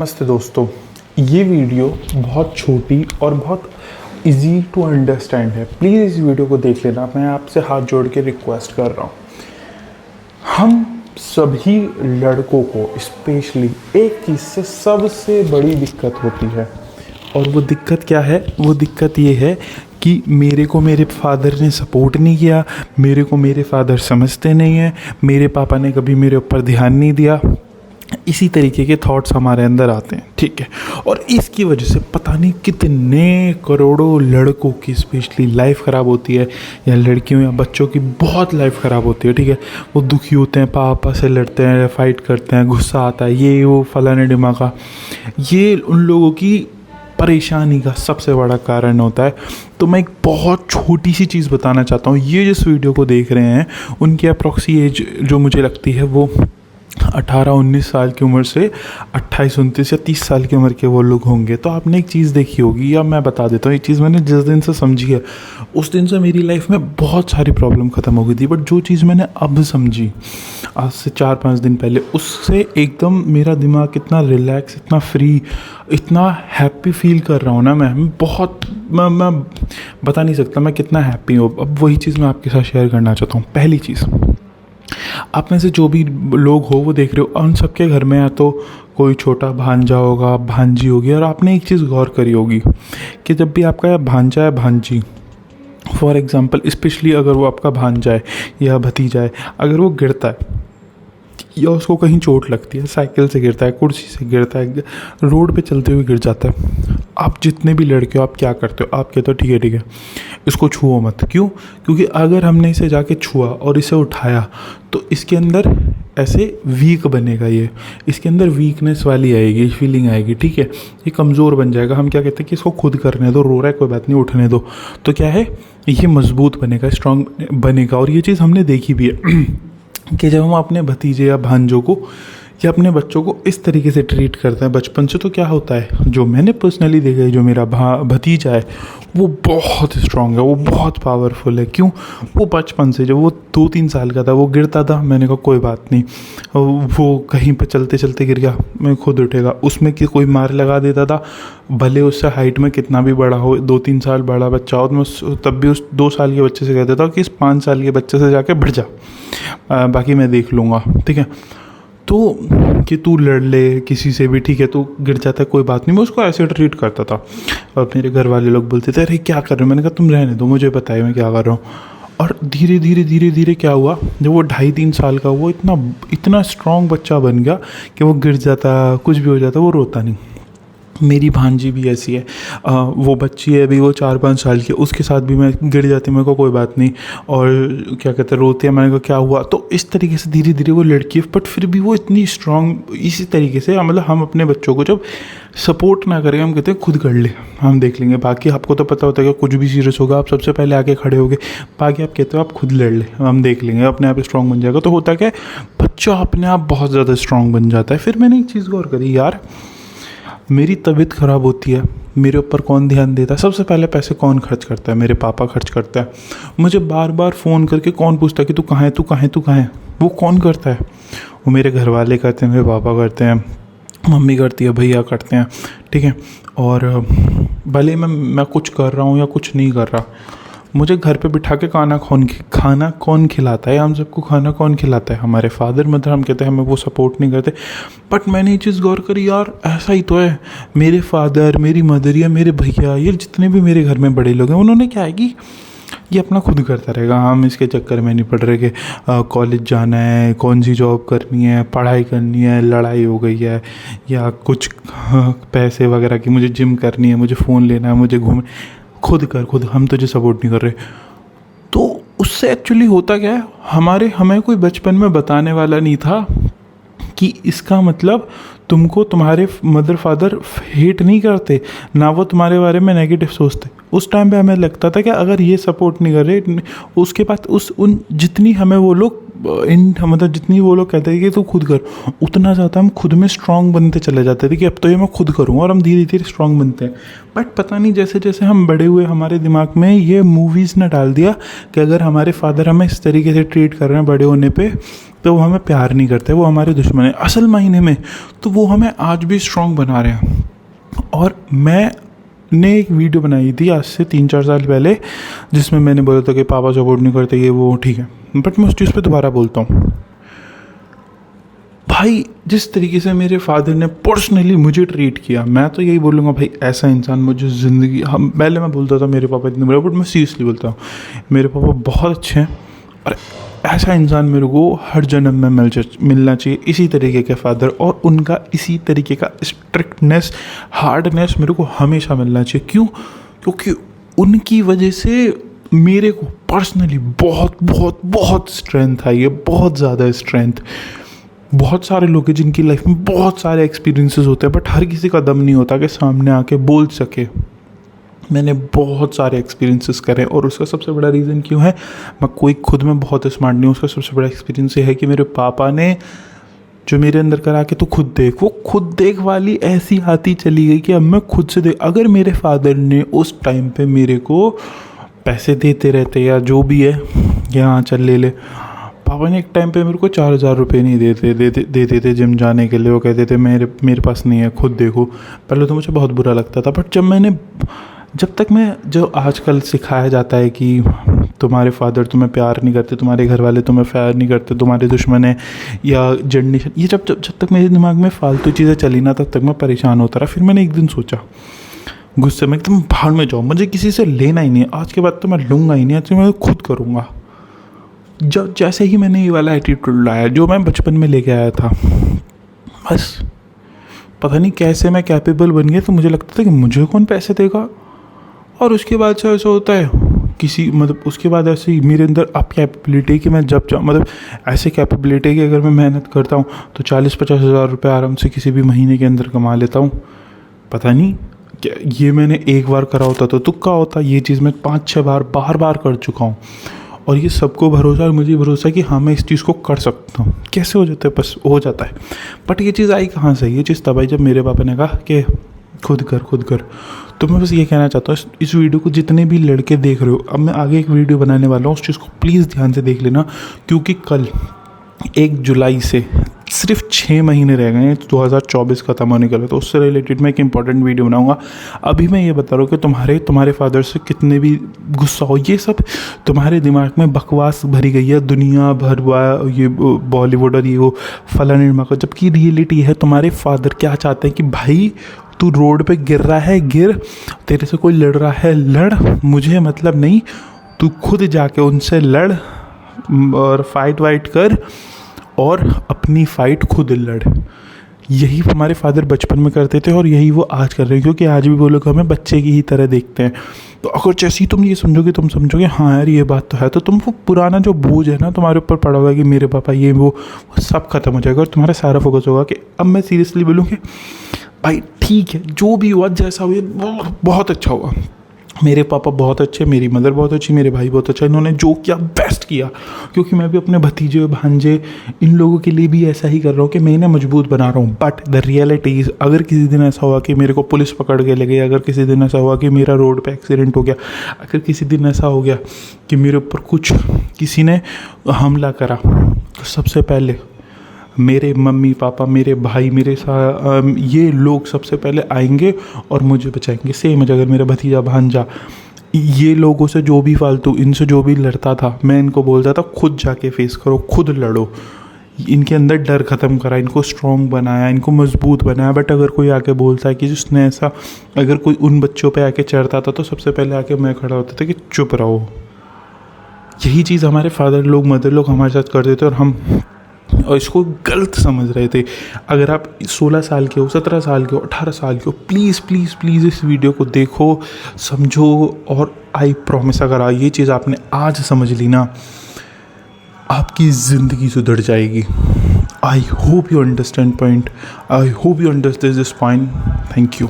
नमस्ते दोस्तों, ये वीडियो बहुत छोटी और बहुत इजी टू अंडरस्टैंड है। प्लीज़ इस वीडियो को देख लेना। मैं आपसे हाथ जोड़ के रिक्वेस्ट कर रहा हूँ। हम सभी लड़कों को स्पेशली एक चीज़ से सबसे बड़ी दिक्कत होती है, और वो दिक्कत क्या है? वो दिक्कत ये है कि मेरे को मेरे फादर ने सपोर्ट नहीं किया, मेरे को मेरे फादर समझते नहीं हैं, मेरे पापा ने कभी मेरे ऊपर ध्यान नहीं दिया। इसी तरीके के थॉट्स हमारे अंदर आते हैं, ठीक है। और इसकी वजह से पता नहीं कितने करोड़ों लड़कों की स्पेशली लाइफ ख़राब होती है, या लड़कियों या बच्चों की बहुत लाइफ ख़राब होती है, ठीक है। वो दुखी होते हैं, पापा से लड़ते हैं, फाइट करते हैं, गुस्सा आता है, ये वो फलाने डिमाका। ये उन लोगों की परेशानी का सबसे बड़ा कारण होता है। तो मैं एक बहुत छोटी सी चीज़ बताना चाहता हूँ। ये जिस वीडियो को देख रहे हैं उनकी अप्रॉक्सी एज जो मुझे लगती है वो 18-19 साल की उम्र से 28-29 या 30 साल की उम्र के वो लोग होंगे। तो आपने एक चीज़ देखी होगी, या मैं बता देता हूँ, एक चीज़ मैंने जिस दिन से समझी है उस दिन से मेरी लाइफ में बहुत सारी प्रॉब्लम ख़त्म हो गई थी। बट जो चीज़ मैंने अब समझी आज से 4-5 दिन पहले, उससे एकदम मेरा दिमाग इतना रिलैक्स, इतना फ्री, इतना हैप्पी फील कर रहा हूँ ना। मैं बता नहीं सकता मैं कितना हैप्पी हूँ। अब वही चीज़ मैं आपके साथ शेयर करना चाहता हूँ। पहली चीज़, आप में से जो भी लोग हो वो देख रहे हो, उन सबके घर में या तो कोई छोटा भांजा होगा, भांजी होगी। और आपने एक चीज़ गौर करी होगी कि जब भी आपका भांजा है, भांजी, फॉर एग्ज़ाम्पल स्पेशली अगर वो आपका भांजा है या भतीजा है, अगर वो गिरता है या उसको कहीं चोट लगती है, साइकिल से गिरता है, कुर्सी से गिरता है, रोड पे चलते हुए गिर जाता है, आप जितने भी लड़के हो आप क्या करते हो? आप कहते हो ठीक है इसको छुओ मत। क्यों? क्योंकि अगर हमने इसे जाके छुआ और इसे उठाया तो इसके अंदर ऐसे वीक बनेगा, ये इसके अंदर वीकनेस वाली आएगी, फीलिंग आएगी, ठीक है। ये कमज़ोर बन जाएगा। हम क्या कहते हैं कि इसको खुद करने दो, रो रहा है कोई बात नहीं, उठने दो। तो क्या है, ये मजबूत बनेगा, स्ट्रांग बनेगा। और ये चीज़ हमने देखी भी है कि जब हम अपने भतीजे या भांजों को या अपने बच्चों को इस तरीके से ट्रीट करते हैं बचपन से, तो क्या होता है, जो मैंने पर्सनली देखा है, जो मेरा भतीजा है वो बहुत स्ट्रांग है, वो बहुत पावरफुल है। क्यों? वो बचपन से जब वो 2-3 साल का था वो गिरता था, मैंने कहा कोई बात नहीं, वो कहीं पे चलते चलते गिर गया, मैं खुद उठेगा। उसमें कि कोई मार लगा देता था, भले उससे हाइट में कितना भी बड़ा हो, 2-3 साल बड़ा बच्चा हो, तो मैं तब भी उस 2 साल के बच्चे से कह देता कि इस 5 साल के बच्चे से जाके बढ़ जा, बाकी मैं देख लूँगा, ठीक है। तो कि तू लड़ ले किसी से भी, ठीक है, तू गिर जाता है कोई बात नहीं, मैं उसको ऐसे ट्रीट करता था। और मेरे घर वाले लोग बोलते थे अरे क्या कर रहे हो? मैंने कहा तुम रहने दो, मुझे बताइए मैं क्या कर रहा हूँ। और धीरे धीरे क्या हुआ, जब वो 2.5-3 साल का, वो इतना स्ट्रॉन्ग बच्चा बन गया कि वो गिर जाता, कुछ भी हो जाता, वो रोता नहीं। मेरी भांजी भी ऐसी है, वो बच्ची है अभी, वो 4-5 साल की, उसके साथ भी मैं गिर जाती, मेरे को कोई बात नहीं, और क्या कहते हैं, रोते हैं, मैंने कहा क्या हुआ। तो इस तरीके से धीरे धीरे वो लड़की है, बट फिर भी वो इतनी स्ट्रांग। इसी तरीके से मतलब हम अपने बच्चों को जब सपोर्ट ना करें, हम कहते हैं खुद कर ले, हम देख लेंगे, बाकी आपको तो पता होता है कि कुछ भी सीरियस होगा आप सबसे पहले आके खड़े होगे, बाकी आप कहते हो आप खुद लड़ ले, हम देख लेंगे, अपने आप स्ट्रांग बन जाएगा। तो होता क्या है, बच्चा अपने आप बहुत ज़्यादा स्ट्रांग बन जाता है। फिर मैंने एक चीज़ गौर करी, यार मेरी तबीयत ख़राब होती है, मेरे ऊपर कौन ध्यान देता है? सबसे पहले पैसे कौन खर्च करता है? मेरे पापा खर्च करता है। मुझे बार बार फ़ोन करके कौन पूछता है कि तू कहाँ है, तू कहाँ है, तू कहाँ है? वो कौन करता है? वो मेरे घर वाले करते हैं, मेरे पापा करते हैं, मम्मी करती है, भैया करते हैं, ठीक है। और भले मैं कुछ कर रहा हूँ या कुछ नहीं कर रहा, मुझे घर पे बिठा के खाना कौन खिलाता है? हम सबको खाना कौन खिलाता है? हमारे फादर मदर। हम कहते हैं हमें वो सपोर्ट नहीं करते, बट मैंने ये चीज़ गौर करी, यार ऐसा ही तो है। मेरे फादर, मेरी मदर या मेरे भैया, ये जितने भी मेरे घर में बड़े लोग हैं, उन्होंने क्या है कि ये अपना खुद करता रहेगा, हम इसके चक्कर में नहीं पड़ रहे कि कॉलेज जाना है, कौन सी जॉब करनी है, पढ़ाई करनी है, लड़ाई हो गई है, या कुछ पैसे वगैरह की, मुझे जिम करनी है, मुझे फ़ोन लेना है, मुझे घूम, खुद कर, खुद, हम तुझे सपोर्ट नहीं कर रहे। तो उससे एक्चुअली होता क्या है, हमें कोई बचपन में बताने वाला नहीं था कि इसका मतलब तुमको तुम्हारे मदर फादर हेट नहीं करते, ना वो तुम्हारे बारे में नेगेटिव सोचते। उस टाइम पे हमें लगता था कि अगर ये सपोर्ट नहीं कर रहे, उसके बाद उन जितनी हमें वो लोग मतलब जितनी वो लोग कहते थे कि तू खुद कर, उतना ज़्यादा हम खुद में स्ट्रांग बनते चले जाते थे कि अब तो ये मैं खुद करूँगा, और हम धीरे धीरे स्ट्रांग बनते हैं। बट पता नहीं जैसे जैसे हम बड़े हुए हमारे दिमाग में ये मूवीज़ ने डाल दिया कि अगर हमारे फादर हमें इस तरीके से ट्रीट कर रहे हैं बड़े होने पे, तो वो हमें प्यार नहीं करते, वो हमारे दुश्मन है असल मायने में। तो वो हमें आज भी स्ट्रांग बना रहे हैं। और मैंने एक वीडियो बनाई थी आज से 3-4 साल पहले, जिसमें मैंने बोला था कि पापा सपोर्ट नहीं करते, ये वो ठीक है, बट मैं उस चीज़ पे दोबारा बोलता हूँ। भाई जिस तरीके से मेरे फादर ने पर्सनली मुझे ट्रीट किया, मैं तो यही बोलूँगा भाई ऐसा इंसान मुझे ज़िंदगी, हम पहले मैं बोलता था मेरे पापा इतने बुरे, बट मैं सीरियसली बोलता हूँ मेरे पापा बहुत अच्छे हैं, और ऐसा इंसान मेरे को हर जन्म में मिलना चाहिए, इसी तरीके के फादर, और उनका इसी तरीके का स्ट्रिक्टनेस, हार्डनेस मेरे को हमेशा मिलना चाहिए। क्यों? क्योंकि उनकी वजह से मेरे को पर्सनली बहुत बहुत बहुत स्ट्रेंथ आई है, बहुत ज़्यादा स्ट्रेंथ। बहुत सारे लोग हैं जिनकी लाइफ में बहुत सारे एक्सपीरियंसेस होते हैं, बट हर किसी का दम नहीं होता कि सामने आके बोल सके। मैंने बहुत सारे एक्सपीरियंसेस करे, और उसका सबसे बड़ा रीज़न क्यों है, मैं कोई खुद में बहुत स्मार्ट नहीं हूँ, उसका सबसे बड़ा एक्सपीरियंस ये है कि मेरे पापा ने जो मेरे अंदर करा के तो खुद देख, वो खुद देख वाली ऐसी आती चली गई कि अब मैं खुद से देख। अगर मेरे फादर ने उस टाइम पे मेरे को पैसे देते रहते या जो भी है कि हाँ चल ले ले, पापा ने एक टाइम पे मेरे को 4,000 रुपये नहीं देते थे जिम जाने के लिए। वो कहते थे मेरे पास नहीं है, खुद देखो। पहले तो मुझे बहुत बुरा लगता था, बट जब तक मैं जो आजकल सिखाया जाता है कि तुम्हारे फादर तुम्हें प्यार नहीं करते, तुम्हारे घर वाले तुम्हें प्यार नहीं करते, तुम्हारे दुश्मन है या जनरेशन, ये जब तक मेरे दिमाग में फालतू चीज़ें चली ना, तब तक मैं परेशान होता रहा। फिर मैंने एक दिन सोचा गुस्से में, एकदम भाड़ में जाओ, मुझे किसी से लेना ही नहीं है, आज के बाद तो मैं लूँगा ही नहीं, आज मैं खुद करूँगा। जब जैसे ही मैंने ये वाला एटीट्यूड लाया जो मैं बचपन में लेके आया था, बस पता नहीं कैसे मैं कैपेबल बन गया। तो मुझे लगता था कि मुझे कौन पैसे देगा, और उसके बाद से ऐसा होता है उसके बाद ऐसे ही मेरे अंदर अब कैपेबिलिटी कि मैं मतलब ऐसे कैपेबिलिटी कि अगर मैं मेहनत करता हूँ तो 40-50 हज़ार रुपये आराम से किसी भी महीने के अंदर कमा लेता हूँ। पता नहीं क्या ये मैंने एक बार करा होता तो तुक्का होता, ये चीज़ मैं 5-6 बार कर चुका हूँ, और ये सबको भरोसा है, मुझे भरोसा है कि हाँ मैं इस चीज़ को कर सकता हूँ। कैसे हो जाता है? बस हो जाता है। बट ये चीज़ आई कहाँ से? ये चीज़ तब आई जब मेरे पापा ने कहा कि खुद कर। तो मैं बस ये कहना चाहता हूँ, इस वीडियो को जितने भी लड़के देख रहे हो, अब मैं आगे एक वीडियो बनाने वाला हूँ, उस चीज़ को प्लीज़ ध्यान से देख लेना, क्योंकि कल 1 जुलाई से सिर्फ 6 महीने रह गए हैं 2024 ख़त्म होने के लिए। तो उससे रिलेटेड मैं एक इंपॉर्टेंट वीडियो बनाऊंगा। अभी मैं ये बता रहा हूँ कि तुम्हारे फादर से कितने भी गुस्सा हो, ये सब तुम्हारे दिमाग में बकवास भरी गई है, दुनिया भर ये बॉलीवुड और ये वो फला निर्मा का, जबकि रियलिटी है तुम्हारे फादर क्या चाहते हैं कि भाई तू रोड पे गिर रहा है गिर, तेरे से कोई लड़ रहा है लड़, मुझे मतलब नहीं, तू खुद जाके उनसे लड़ और फाइट कर और अपनी फ़ाइट खुद लड़। यही हमारे फादर बचपन में करते थे और यही वो आज कर रहे हैं, क्योंकि आज भी वो लोग हमें बच्चे की ही तरह देखते हैं। तो अगर जैसे ही तुम ये समझोगे, तुम समझोगे हाँ यार ये बात तो है, तो तुम वो पुराना जो बोझ है ना तुम्हारे ऊपर पड़ा हुआ है कि मेरे पापा ये वो सब खत्म हो जाएगा, और तुम्हारा सारा फोकस होगा कि अब मैं सीरियसली बोलूँ कि भाई ठीक है जो भी हुआ जैसा हुआ बहुत अच्छा हुआ, मेरे पापा बहुत अच्छे, मेरी मदर बहुत अच्छी, मेरे भाई बहुत अच्छा, इन्होंने जो किया बेस्ट किया। क्योंकि मैं भी अपने भतीजे भांजे इन लोगों के लिए भी ऐसा ही कर रहा हूँ कि मैं इन्हें मजबूत बना रहा हूँ। बट द रियलिटी इज़, अगर किसी दिन ऐसा हुआ कि मेरे को पुलिस पकड़ के ले गई, अगर किसी दिन ऐसा हुआ कि मेरा रोड पे एक्सीडेंट हो गया, अगर किसी दिन ऐसा हो गया कि मेरे ऊपर किसी ने हमला करा, तो सबसे पहले मेरे मम्मी पापा, मेरे भाई, ये लोग सबसे पहले आएंगे और मुझे बचाएंगे। सेम है अगर मेरा भतीजा भांजा ये लोगों से जो भी फालतू इनसे जो भी लड़ता था, मैं इनको बोलता था खुद जाके फेस करो, खुद लड़ो। इनके अंदर डर ख़त्म करा, इनको स्ट्रॉन्ग बनाया, इनको मजबूत बनाया। बट अगर कोई आके बोलता है कि जिसने ऐसा, अगर कोई उन बच्चों पे आके चढ़ता था तो सबसे पहले आके मैं खड़ा होता था कि चुप रहो। यही चीज़ हमारे फादर लोग मदर लोग हमारे साथ करते थे और इसको गलत समझ रहे थे। अगर आप 16 साल के हो, 17 साल के हो, 18 साल के हो, प्लीज़ प्लीज़ प्लीज़ इस वीडियो को देखो, समझो, और आई प्रॉमिस अगर ये चीज़ आपने आज समझ ली ना, आपकी ज़िंदगी सुधर जाएगी। I hope you understand point, I hope you understand this point. Thank you.